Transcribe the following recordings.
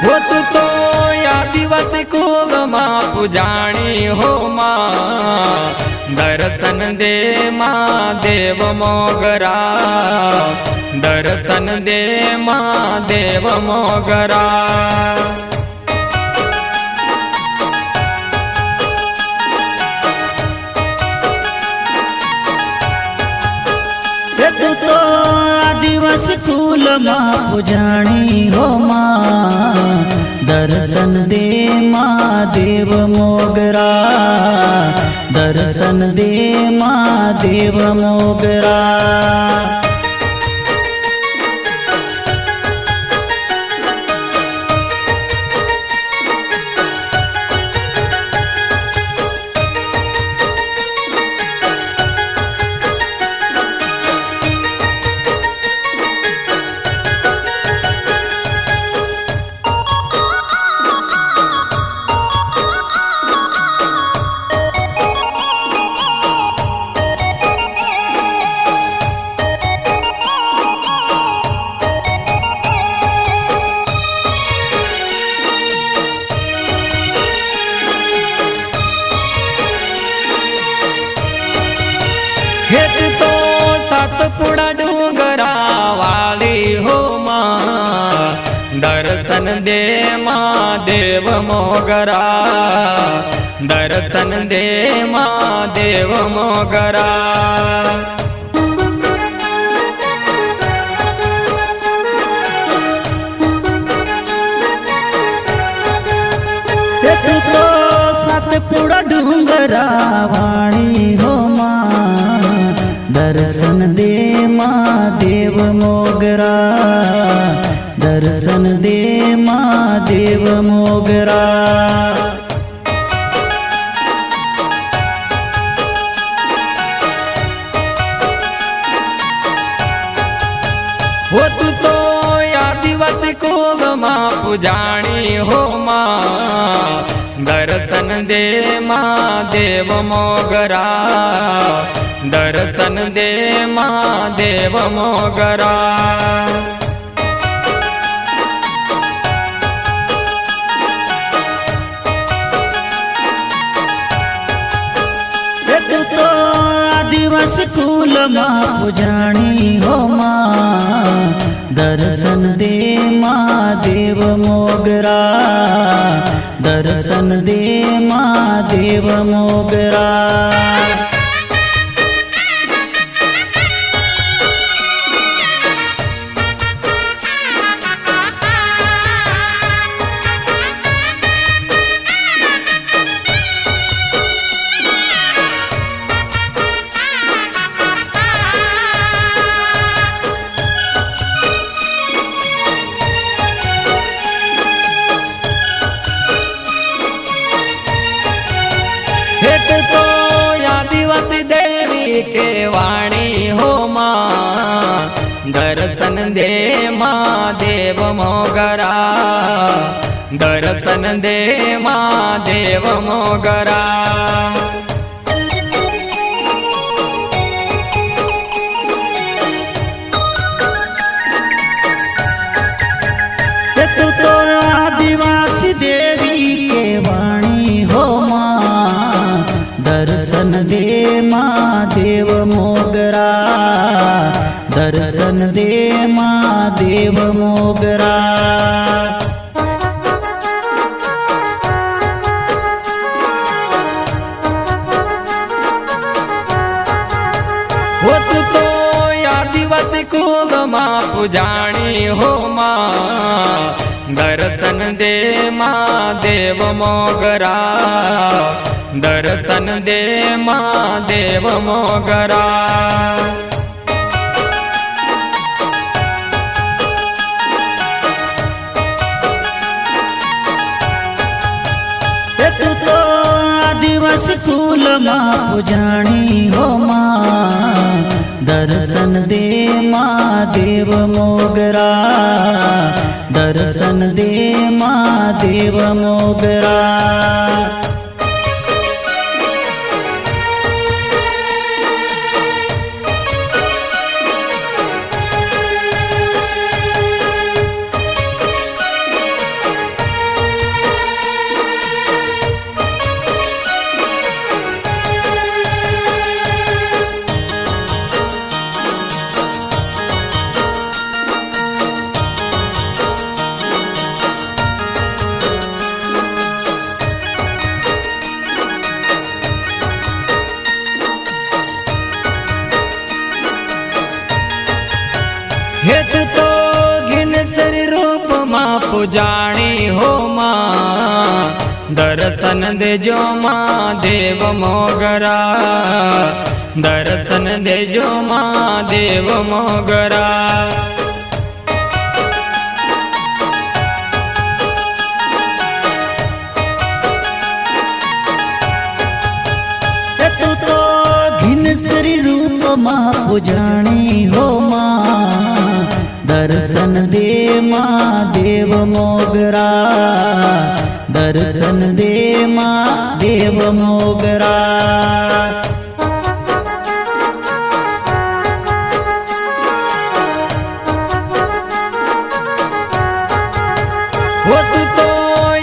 हो तू तो आदिवासी कुल माँ पुजाणी हो माँ, दर्शन दे माँ देव मोगरा, दर्शन दे माँ देव मोगरा। तू तो आदिवासी कुल माँ पुजाणी हो माँ, दर्शन दे माँ देव मोगरा, दर्शन दे माँ देव मोगरा। हे तू तो सातपुड़ा डूंगरा वाली हो माँ, दर्शन दे माँ देव मोगरा, दर्शन दे माँ देव मोगरा। तू तो सातपुड़ा डूंगरा वाणी हो माँ, दर्शन दे माँ देव मोगरा, दर्शन दे माँ देव मोगरा। हो तू तो आदिवासी कुल माँ पुजाणी हो माँ, दर्शन दे माँ देव मोगरा, दर्शन दे माँ देव मोगरा। तू तो आदिवासी कुल माँ पुजाणी हो माँ, दर्शन दे माँ देव मोगरा, दर्शन दे माँ देव मोगरा। हे तू तो आदिवासी देवी के वाणी हो माँ, दर्शन दे माँ देव मोगरा, दर्शन दे माँ देव मोगरा। तू तो आदिवासी देवी के वाणी हो माँ, दर्शन दे माँ देव मोगरा, दर्शन दे माँ देव मोगरा। हो तू तो आदिवासी कुल माँ पुजाणी हो माँ, दर्शन दे माँ देव मोगरा, दर्शन दे माँ देव मोगरा। तू तो आदिवासी कुल माँ पुजाणी हो माँ, दर्शन दे माँ देव मोगरा, दर्शन दे माँ देव मोगरा। માં પૂજાણી હો માં દર્શન દેજો માં દેવ મોગરા દર્શન દેજો માં દેવ મોગરા તું તો ઘિનસરી રૂપમાં પૂજાણી હો માં દર્શન દે માં દેવ મોગરા દર્શન દે માં દેવ મોગરા હો તું તો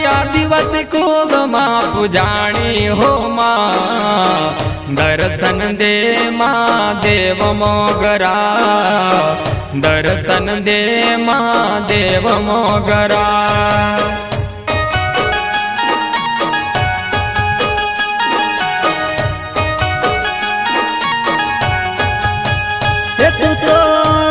આદિવાસી કુલમાં પૂજાણી હો માં દર્શન દે માં દેવ મોગરા દર્શન દે માં દેવ મોગરા તું તો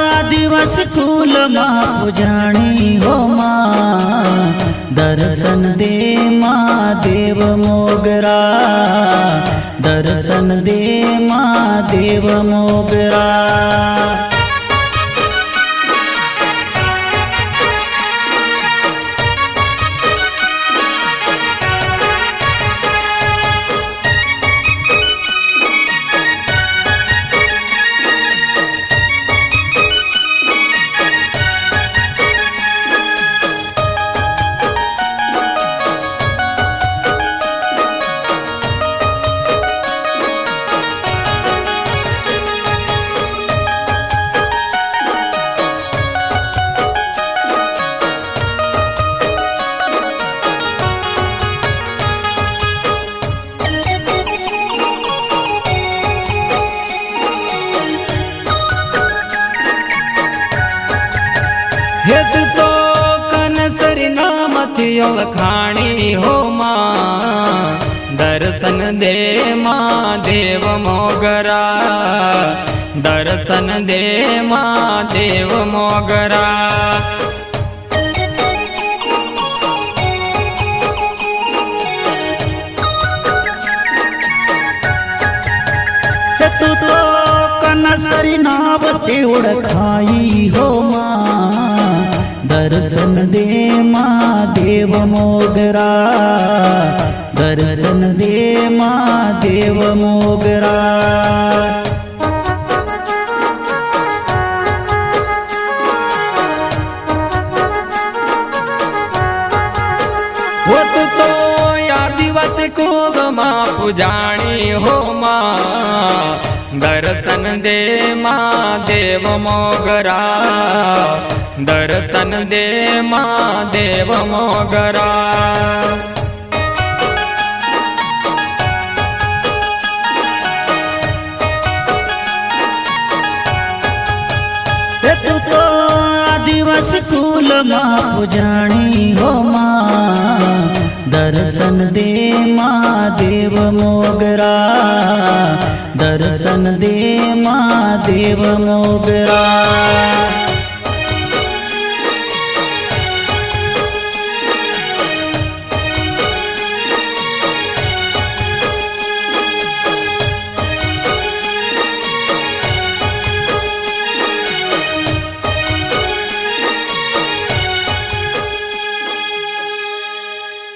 આદિવાસી કુલમાં પૂજાણી હો માં દર્શન દે માં દેવ મોગરા દર્શન દે માં દેવ મોગરા હે તું તો કનસરી નામથી ઓળખાણી હો માં દર્શન દે માં દેવ મોગરા દર્શન દે માં દેવ મોગરા તું તો કનસરી નામથી ઓળખાઈ હો માં દર્શન દે માં દેવ મોગરા દર્શન દે માં દેવ મોગરા હો તું તો આદિવાસી કુલમાં પૂજાણી હો માં દર્શન દે માં દેવ મોગરા દર્શન દે માં દેવ મોગરા તું તો આદિવાસી કુલમાં પૂજાણી હો માં દર્શન દે માં દેવ મોગરા દર્શન દે માં દેવ મોગરા